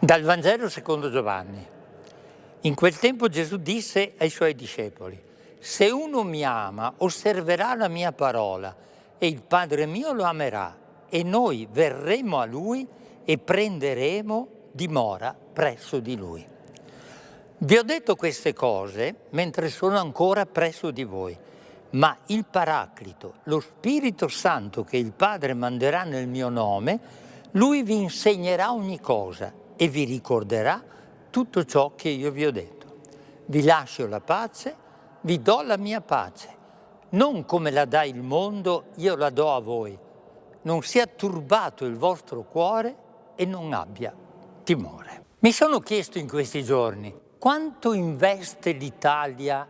Dal Vangelo secondo Giovanni. In quel tempo Gesù disse ai suoi discepoli: se uno mi ama, osserverà la mia parola, e il Padre mio lo amerà, e noi verremo a lui e prenderemo dimora presso di lui. Vi ho detto queste cose mentre sono ancora presso di voi, ma il Paraclito, lo Spirito Santo che il Padre manderà nel mio nome, lui vi insegnerà ogni cosa e vi ricorderà tutto ciò che io vi ho detto. Vi lascio la pace, vi do la mia pace. Non come la dà il mondo, io la do a voi. Non sia turbato il vostro cuore e non abbia timore. Mi sono chiesto in questi giorni quanto investe l'Italia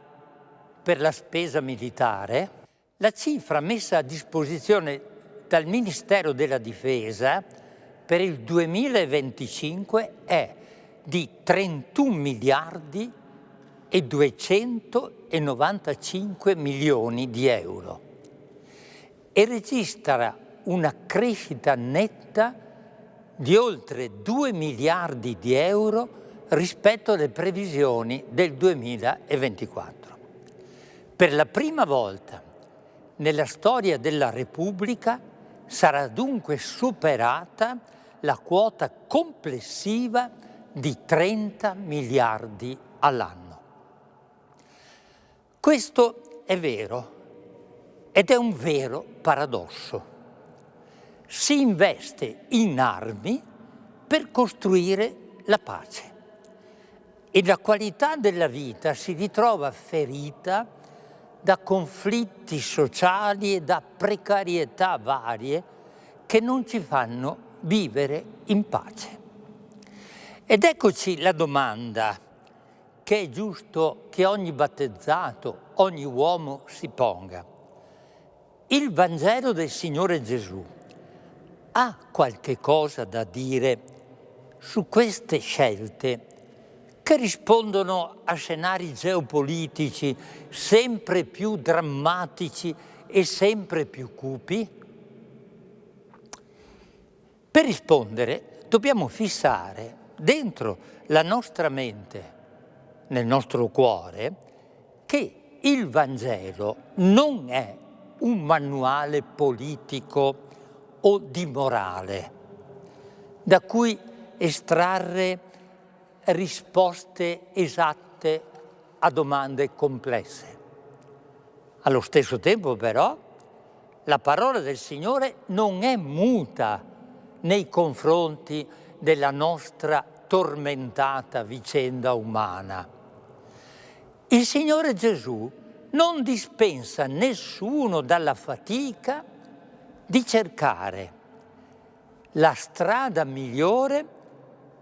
per la spesa militare. La cifra messa a disposizione dal Ministero della Difesa per il 2025 è di 31 miliardi e 295 milioni di euro e registra una crescita netta di oltre 2 miliardi di euro rispetto alle previsioni del 2024. Per la prima volta nella storia della Repubblica sarà dunque superata la quota complessiva di 30 miliardi all'anno. Questo è vero ed è un vero paradosso. Si investe in armi per costruire la pace e la qualità della vita si ritrova ferita da conflitti sociali e da precarietà varie che non ci fanno vivere in pace. Ed eccoci la domanda che è giusto che ogni battezzato, ogni uomo si ponga. Il Vangelo del Signore Gesù ha qualche cosa da dire su queste scelte che rispondono a scenari geopolitici sempre più drammatici e sempre più cupi? Per rispondere dobbiamo fissare dentro la nostra mente, nel nostro cuore, che il Vangelo non è un manuale politico o di morale da cui estrarre risposte esatte a domande complesse. Allo stesso tempo, però, la parola del Signore non è muta nei confronti della nostra tormentata vicenda umana. Il Signore Gesù non dispensa nessuno dalla fatica di cercare la strada migliore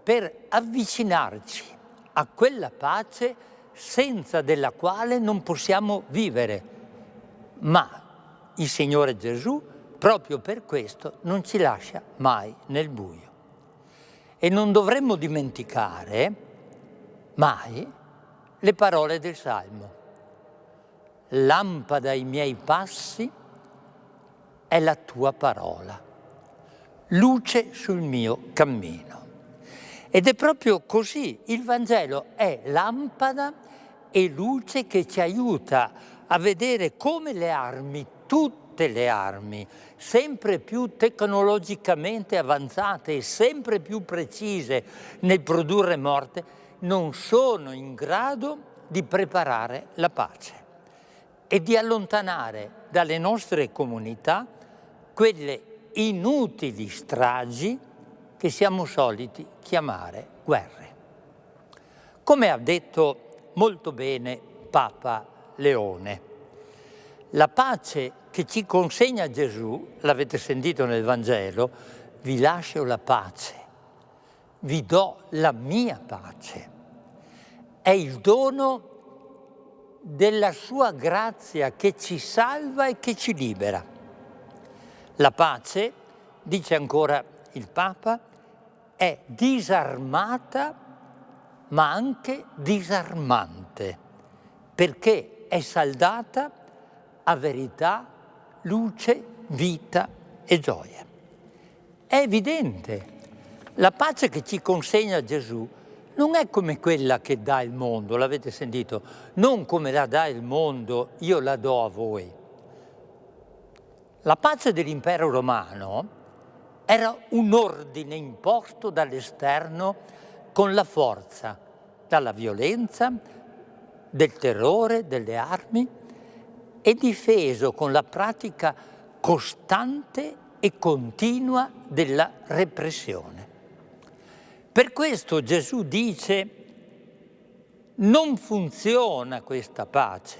per avvicinarci a quella pace senza della quale non possiamo vivere. Ma il Signore Gesù, proprio per questo, non ci lascia mai nel buio. E non dovremmo dimenticare mai le parole del Salmo. Lampada ai miei passi è la tua parola, luce sul mio cammino. Ed è proprio così, il Vangelo è lampada e luce che ci aiuta a vedere come le armi, tutte le armi, sempre più tecnologicamente avanzate e sempre più precise nel produrre morte, non sono in grado di preparare la pace e di allontanare dalle nostre comunità quelle inutili stragi che siamo soliti chiamare guerre. Come ha detto molto bene Papa Leone, la pace che ci consegna Gesù, l'avete sentito nel Vangelo, vi lascio la pace, vi do la mia pace. È il dono della sua grazia che ci salva e che ci libera. La pace, dice ancora il Papa, è disarmata ma anche disarmante, perché è saldata a verità, luce, vita e gioia. È evidente La pace che ci consegna Gesù non è come quella che dà il mondo, l'avete sentito? Non come la dà il mondo, io la do a voi. La pace dell'impero romano era un ordine imposto dall'esterno con la forza, dalla violenza, del terrore, delle armi, e difeso con la pratica costante e continua della repressione. Per questo Gesù dice: non funziona questa pace,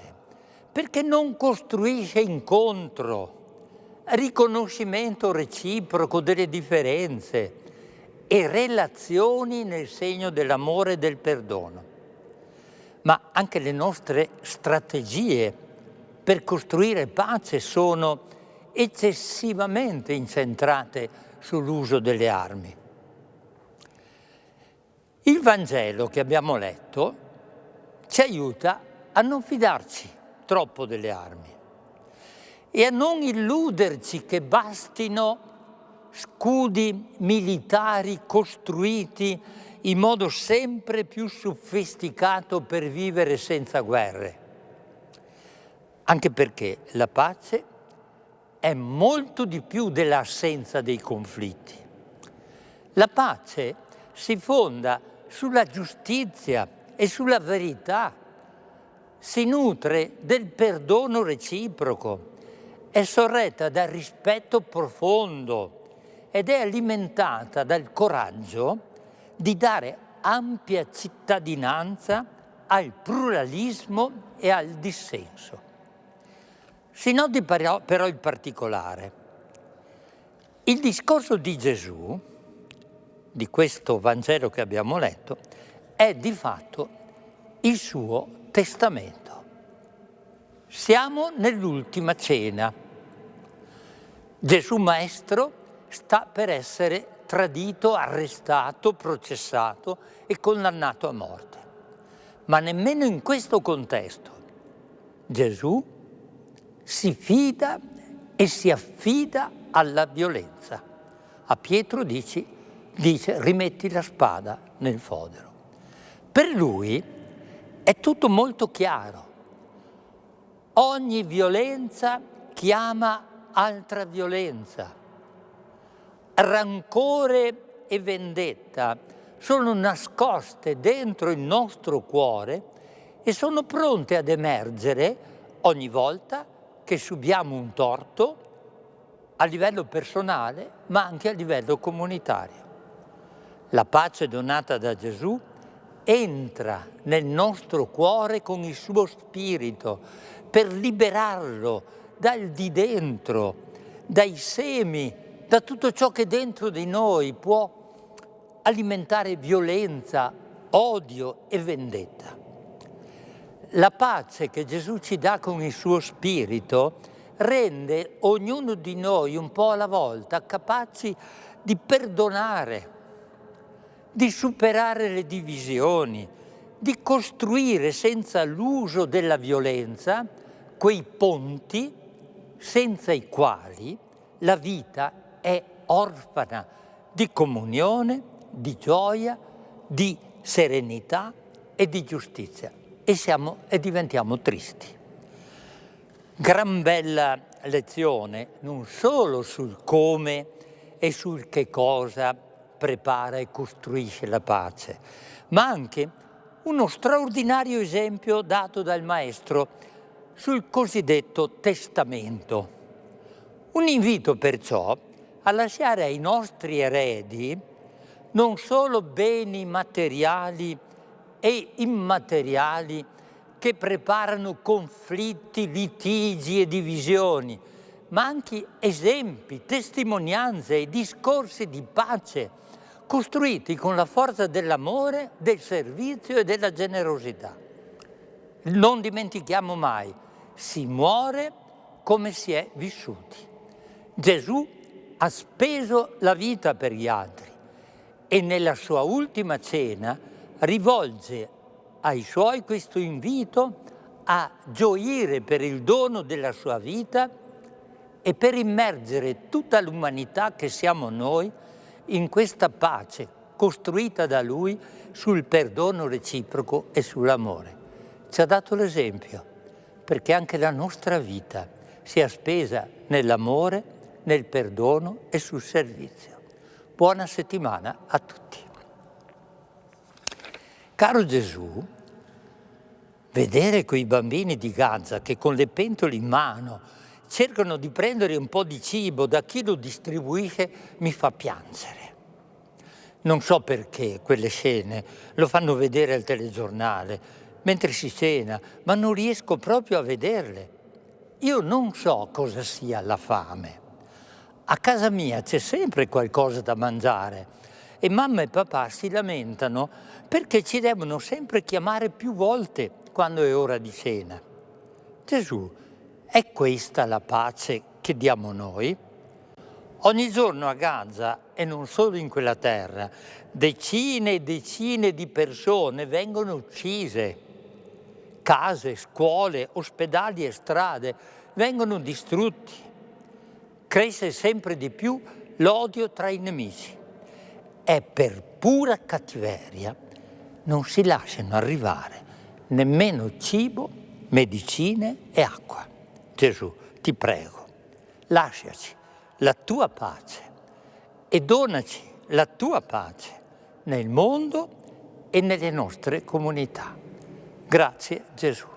perché non costruisce incontro, riconoscimento reciproco delle differenze e relazioni nel segno dell'amore e del perdono. Ma anche le nostre strategie per costruire pace sono eccessivamente incentrate sull'uso delle armi. Il Vangelo che abbiamo letto ci aiuta a non fidarci troppo delle armi e a non illuderci che bastino scudi militari costruiti in modo sempre più sofisticato per vivere senza guerre. Anche perché la pace è molto di più dell'assenza dei conflitti. La pace si fonda sulla giustizia e sulla verità, si nutre del perdono reciproco, è sorretta dal rispetto profondo ed è alimentata dal coraggio di dare ampia cittadinanza al pluralismo e al dissenso. Si noti però il particolare. Il discorso di Gesù, di questo Vangelo che abbiamo letto, è di fatto il suo testamento. Siamo nell'ultima cena. Gesù Maestro sta per essere tradito, arrestato, processato e condannato a morte. Ma nemmeno in questo contesto Gesù si fida e si affida alla violenza. A Pietro dice rimetti la spada nel fodero. Per lui è tutto molto chiaro. Ogni violenza chiama altra violenza. Rancore e vendetta sono nascoste dentro il nostro cuore e sono pronte ad emergere ogni volta che subiamo un torto a livello personale, ma anche a livello comunitario. La pace donata da Gesù entra nel nostro cuore con il suo spirito per liberarlo dal di dentro, dai semi, da tutto ciò che dentro di noi può alimentare violenza, odio e vendetta. La pace che Gesù ci dà con il suo spirito rende ognuno di noi un po' alla volta capaci di perdonare, di superare le divisioni, di costruire senza l'uso della violenza quei ponti senza i quali la vita è orfana di comunione, di gioia, di serenità e di giustizia e diventiamo tristi. Gran bella lezione non solo sul come e sul che cosa prepara e costruisce la pace, ma anche uno straordinario esempio dato dal Maestro sul cosiddetto testamento. Un invito perciò a lasciare ai nostri eredi non solo beni materiali e immateriali che preparano conflitti, litigi e divisioni, ma anche esempi, testimonianze e discorsi di pace costruiti con la forza dell'amore, del servizio e della generosità. Non dimentichiamo mai, si muore come si è vissuti. Gesù ha speso la vita per gli altri e nella sua ultima cena rivolge ai suoi questo invito a gioire per il dono della sua vita e per immergere tutta l'umanità che siamo noi in questa pace costruita da Lui sul perdono reciproco e sull'amore. Ci ha dato l'esempio, perché anche la nostra vita sia spesa nell'amore, nel perdono e sul servizio. Buona settimana a tutti. Caro Gesù, vedere quei bambini di Gaza che con le pentole in mano cercano di prendere un po' di cibo da chi lo distribuisce mi fa piangere. Non so perché quelle scene lo fanno vedere al telegiornale mentre si cena, ma non riesco proprio a vederle. Io non so cosa sia la fame. A casa mia c'è sempre qualcosa da mangiare e mamma e papà si lamentano perché ci devono sempre chiamare più volte quando è ora di cena. Gesù, è questa la pace che diamo noi? Ogni giorno a Gaza, e non solo in quella terra, decine e decine di persone vengono uccise. Case, scuole, ospedali e strade vengono distrutti. Cresce sempre di più l'odio tra i nemici. E per pura cattiveria non si lasciano arrivare nemmeno cibo, medicine e acqua. Gesù, ti prego, lasciaci la tua pace e donaci la tua pace nel mondo e nelle nostre comunità. Grazie Gesù.